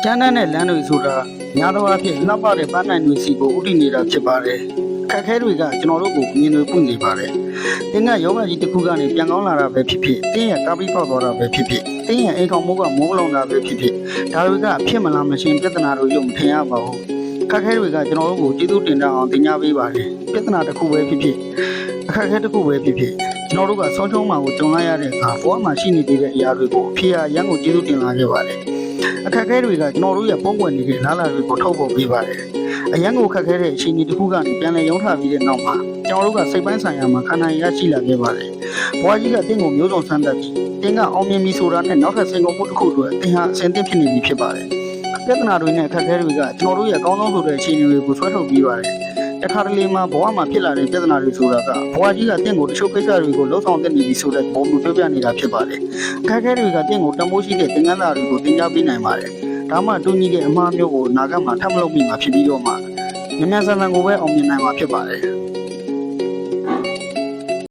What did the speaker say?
ကျန်းတဲ့လမ်းတွေဆိုတာများသောအားဖြင့်လှပတဲ့ပန်းနိုင်တွေစီကိုဥတည်နေတာဖြစ်ပါတယ်အခက်အခဲတွေကကျွန်တော်တို့ကိုမြင်တွေ့ပွင့်နေပါတယ်တင်းကယောဂကြီးတစ်ခုကနေပြန်ကောင်းလာတာပဲဖြစ်ဖြစ်တင်းရဲ့ကားပြီးပေါက်သွားတာပဲဖြစ်ဖြစ်တင်းရဲ့အိမ်ကောင်မိုးကမိုးလုံးတာပဲဖြစ်ဖြစ်ဒါတွေကဖြစ်မလားမရှင်းပြဿနာတွေလို့မထင်ရပါဘူးအခက်အခဲတွေကကျွန်တော်တို့ကိုကျေးဇူးတင်တဲ့အောင်တင်ပြပေးပါတယ်ပြဿနာတစ်ခုပဲဖြစ်ဖြစ်အခက်အခဲတစ်ခုပဲဖြစ်ဖြစ်ကျွန်တော်တို့ကဆုံးချုံးမှကိုကြုံလိုက်ရတဲ့အခါဘဝမှာရှိနေသေးတဲ့အရာတွေကိုအဖေရန်ကိုကျေးဇူးတင်လာခဲ့ပါတယ်အခက်အခဲတွေကကျွန်တော်တို့ရဲ့ပုံပွင့်နေတဲ့လားလာတွေကိုထုတ်ပေါ်ပေးပါတယ်အရန်ကိုခက်ခဲတဲ့အခြေအနေတစ်ခုကနေပြန်လည်ရုံးထပြီးတဲ့နောက်မှာကျွန်တော်တို့ကစိတ်ပိုင်းဆိုင်ရာမှာခန္ဓာရရှိလာခဲ့ပါတယ်ဘဝကြီးကတင့်ကိုမျိုးစုံဆန်းတတ်ပြီးတင်းကအောင်မြင်ပြီဆိုတာနဲ့နောက်ထပ်စိန်ခေါ်မှုတစ်ခုအတွက်တင်းဟာအစဉ်သင့်ဖြစ်နေပြီဖြစ်ပါတယ်ပြဿနာတွေနဲ့အခက်အခဲတွေကကျွန်တော်တို့ရဲ့အကောင်းဆုံးဆိုတဲ့အခြေအနေတွေကိုဆွဲထုတ်ပြီးပါတယ်တခါတလေမှာဘဝမှာဖြစ်လာတဲ့ပြဿနာတွေဆိုတာကဘဝကြီးကတင့်ကိုတချို့ကိစ္စတွေကိုလှုပ်ဆောင်တဲ့နေပြီဆိုတဲ့ပုံမျိုးပြောပြနေတာဖြစ်ပါတယ်အခက်အခဲတွေကတင့်ကိုတမိုးရှိတဲ့သင်္ကန်းသားတွေကိုသင်ကြားပေးနိုင်ပါတယ်ဒါမှတူညီတဲ့အမှားမျိုးကိုနာဂတ်မှာထပ်မလုပ်မိမှာဖြစ်ပြီးတော့မှမြန်မြန်ဆန်ဆန်ကိုပဲအောင်မြင်နိုင်မှာဖြစ်ပါတယ်